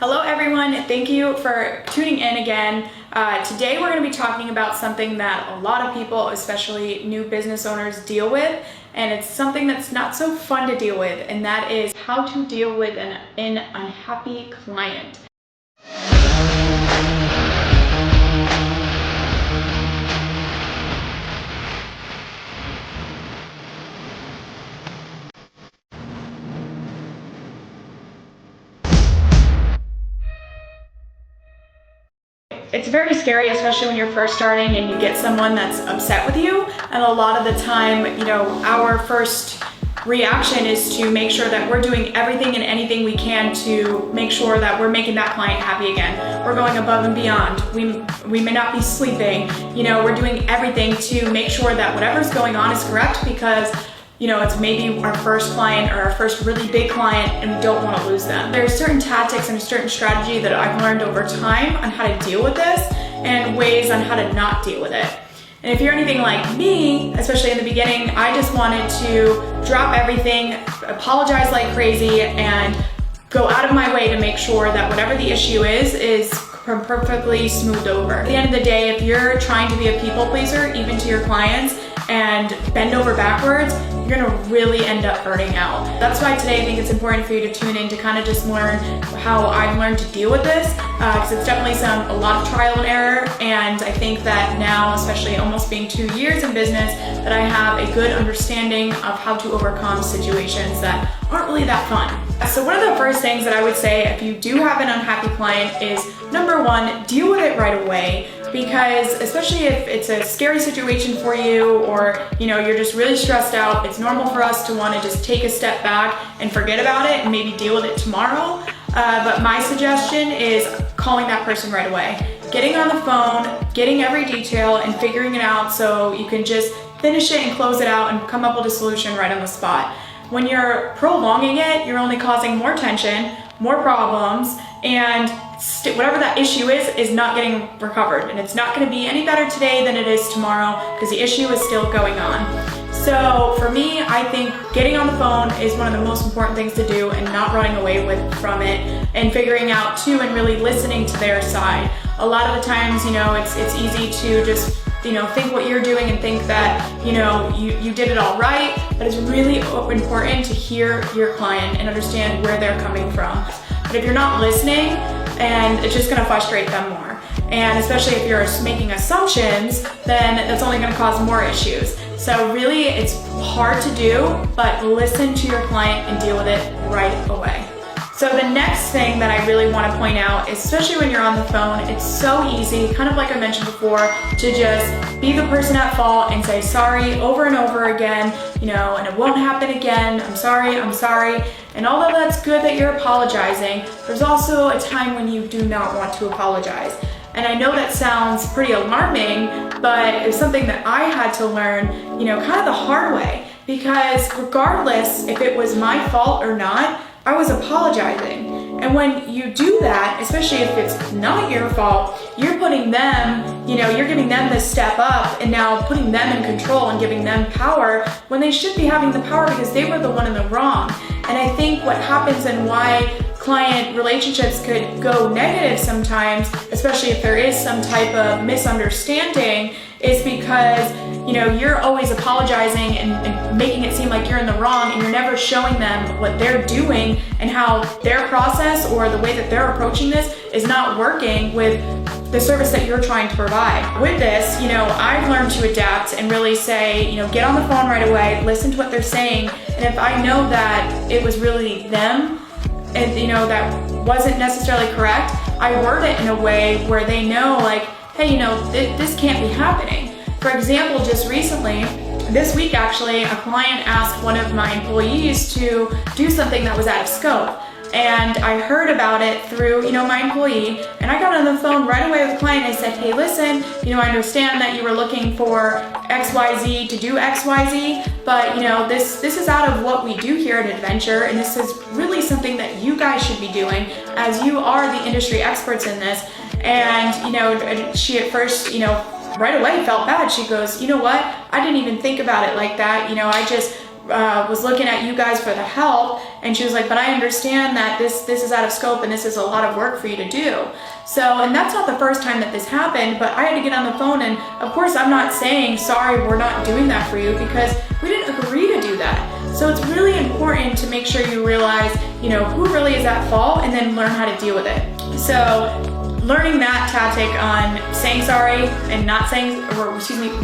Hello everyone, thank you for tuning in again. Today we're going to be talking about something that a lot of people, especially new business owners, deal with, and it's something that's not so fun to deal with, and that is how to deal with an unhappy client. It's very scary, especially when you're first starting and you get someone that's upset with you. And a lot of the time, our first reaction is to make sure that we're doing everything and anything we can to make sure that we're making that client happy again. We're going above and beyond. We may not be sleeping. We're doing everything to make sure that whatever's going on is correct because it's maybe our first client or our first really big client and we don't want to lose them. There's certain tactics and a certain strategy that I've learned over time on how to deal with this and ways on how to not deal with it. And if you're anything like me, especially in the beginning, I just wanted to drop everything, apologize like crazy, and go out of my way to make sure that whatever the issue is perfectly smoothed over. At the end of the day, if you're trying to be a people pleaser, even to your clients, and bend over backwards, you're gonna really end up burning out. That's why today I think it's important for you to tune in to kind of just learn how I've learned to deal with this, because it's definitely a lot of trial and error, and I think that now, especially almost being 2 years in business, that I have a good understanding of how to overcome situations that aren't really that fun. So one of the first things that I would say if you do have an unhappy client is, number one, deal with it right away. Because especially if it's a scary situation for you or you're just really stressed out, it's normal for us to want to just take a step back and forget about it and maybe deal with it tomorrow. But my suggestion is calling that person right away. Getting on the phone, getting every detail and figuring it out so you can just finish it and close it out and come up with a solution right on the spot. When you're prolonging it, you're only causing more tension, more problems, and whatever that issue is not getting recovered, and it's not going to be any better today than it is tomorrow because the issue is still going on. So for me, I think getting on the phone is one of the most important things to do and not running away from it, and figuring out too and really listening to their side. A lot of the times, it's easy to just think what you're doing and think that you did it all right, but it's really important to hear your client and understand where they're coming from. But if you're not listening, and it's just going to frustrate them more. And especially if you're making assumptions, then that's only going to cause more issues. So really, it's hard to do, but listen to your client and deal with it right away. So the next thing that I really want to point out, especially when you're on the phone, it's so easy, kind of like I mentioned before, to just be the person at fault and say sorry over and over again, and it won't happen again, I'm sorry. And although that's good that you're apologizing, there's also a time when you do not want to apologize. And I know that sounds pretty alarming, but it's something that I had to learn, kind of the hard way, because regardless if it was my fault or not, I was apologizing. And when you do that, especially if it's not your fault, you're putting them, you're giving them this step up and now putting them in control and giving them power when they should be having the power because they were the one in the wrong. And I think what happens and why client relationships could go negative sometimes, especially if there is some type of misunderstanding, is because you're always apologizing and making it seem like you're in the wrong, and you're never showing them what they're doing and how their process or the way that they're approaching this is not working with the service that you're trying to provide. With this, I've learned to adapt and really say, get on the phone right away, listen to what they're saying, and if I know that it was really them and that wasn't necessarily correct, I word it in a way where they know, like, hey, this can't be happening. For example, just recently, this week actually, a client asked one of my employees to do something that was out of scope. And I heard about it through, my employee, and I got on the phone right away with the client. I said, hey, listen, I understand that you were looking for XYZ to do XYZ, but this is out of what we do here at Adventure, and this is really something that you guys should be doing as you are the industry experts in this. And, she at first, right away felt bad. She goes, you know what? I didn't even think about it like that. was looking at you guys for the help, and she was like, but I understand that this is out of scope and this is a lot of work for you to do. So, and that's not the first time that this happened, but I had to get on the phone, and of course I'm not saying, sorry, we're not doing that for you, because we didn't agree to do that. So it's really important to make sure you realize, who really is at fault, and then learn how to deal with it. So learning that tactic on saying sorry and not saying,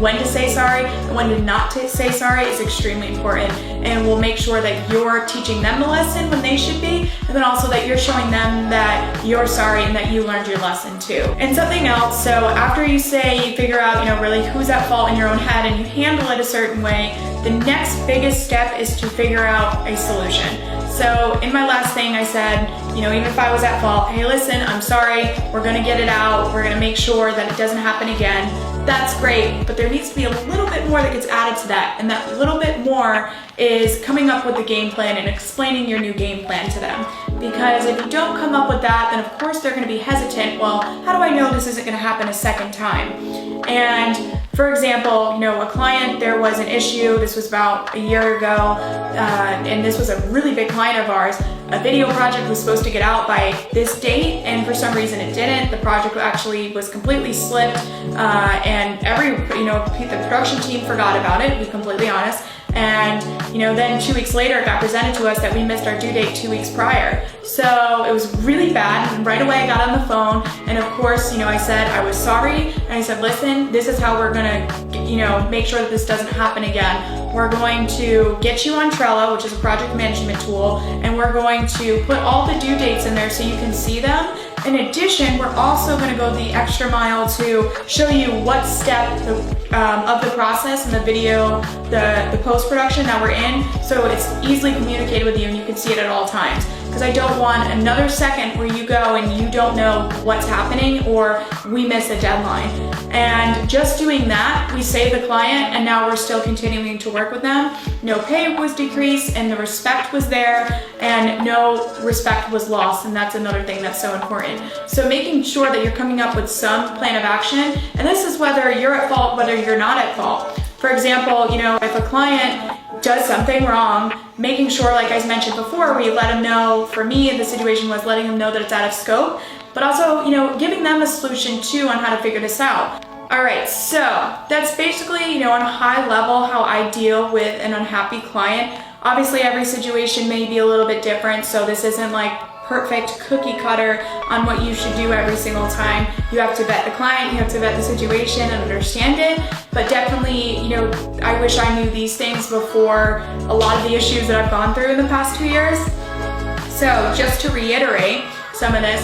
when to say sorry and when to not to say sorry is extremely important, and will make sure that you're teaching them the lesson when they should be, and then also that you're showing them that you're sorry and that you learned your lesson too. And something else, so after you figure out, really who's at fault in your own head, and you handle it a certain way, the next biggest step is to figure out a solution. So in my last thing I said, even if I was at fault, hey listen, I'm sorry, we're gonna get it out, we're gonna make sure that it doesn't happen again. That's great, but there needs to be a little bit more that gets added to that, and that little bit more is coming up with the game plan and explaining your new game plan to them. Because if you don't come up with that, then of course they're gonna be hesitant, well, how do I know this isn't gonna happen a second time? And for example, a client, there was an issue, this was about a year ago, and this was a really big client of ours. A video project was supposed to get out by this date, and for some reason it didn't. The project actually was completely slipped, and the production team forgot about it, to be completely honest. And then 2 weeks later, it got presented to us that we missed our due date 2 weeks prior. So it was really bad, and right away I got on the phone, and of course, I said I was sorry, and I said, listen, this is how we're gonna, make sure that this doesn't happen again. We're going to get you on Trello, which is a project management tool, and we're going to put all the due dates in there so you can see them. In addition, we're also going to go the extra mile to show you what step of the process in the video, the post-production that we're in, so it's easily communicated with you and you can see it at all times. Because I don't want another second where you go and you don't know what's happening, or we miss a deadline. And just doing that, we save the client, and now we're still continuing to work with them. No pay was decreased, and the respect was there, and no respect was lost, and that's another thing that's so important. So making sure that you're coming up with some plan of action, and this is whether you're at fault, whether you're not at fault. For example, if a client does something wrong, making sure, like I mentioned before, we let them know. For me, the situation was letting them know that it's out of scope, but also, giving them a solution too on how to figure this out. All right, so that's basically, on a high level, how I deal with an unhappy client. Obviously, every situation may be a little bit different, so this isn't like perfect cookie cutter on what you should do every single time. You have to vet the client, you have to vet the situation and understand it, but definitely, I wish I knew these things before a lot of the issues that I've gone through in the past 2 years. So just to reiterate some of this,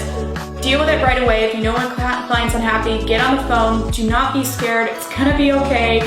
deal with it right away. If you know when a client's unhappy, get on the phone, do not be scared, it's gonna be okay.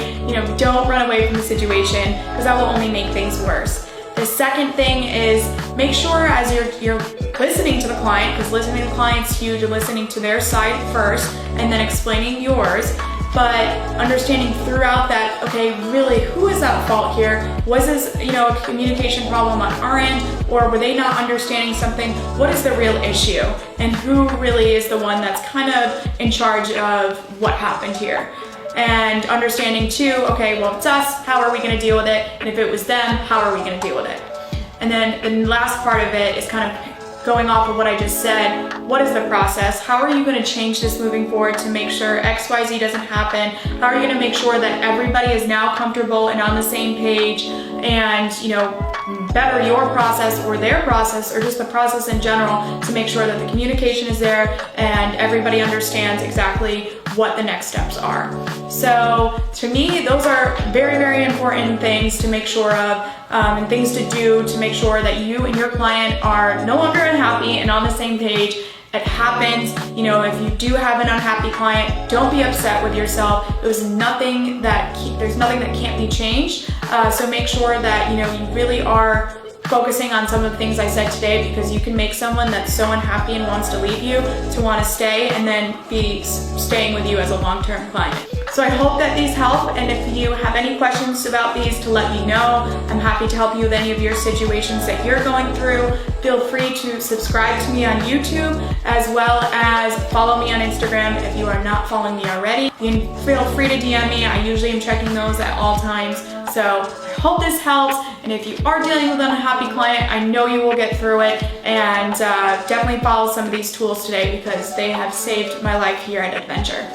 Don't run away from the situation, because that will only make things worse. The second thing is make sure as you're listening to the client, because listening to the client's huge, and listening to their side first and then explaining yours, but understanding throughout that, okay, really, who is at fault here? Was this, a communication problem on our end, or were they not understanding something? What is the real issue? And who really is the one that's kind of in charge of what happened here? And understanding too, okay, well, it's us, how are we gonna deal with it? And if it was them, how are we gonna deal with it? And then the last part of it is kind of going off of what I just said. What is the process? How are you gonna change this moving forward to make sure XYZ doesn't happen? How are you gonna make sure that everybody is now comfortable and on the same page, and better your process or their process, or just the process in general, to make sure that the communication is there and everybody understands exactly what the next steps are. So to me, those are very, very important things to make sure of, and things to do to make sure that you and your client are no longer unhappy and on the same page. It happens, if you do have an unhappy client, don't be upset with yourself. There's nothing that can't be changed. So make sure that you really are focusing on some of the things I said today, because you can make someone that's so unhappy and wants to leave you to want to stay, and then be staying with you as a long-term client. So I hope that these help, and if you have any questions about these, to let me know. I'm happy to help you with any of your situations that you're going through. Feel free to subscribe to me on YouTube, as well as follow me on Instagram if you are not following me already. You can feel free to DM me. I usually am checking those at all times. So I hope this helps, and if you are dealing with an unhappy client, I know you will get through it, and definitely follow some of these tools today because they have saved my life here at Adventure.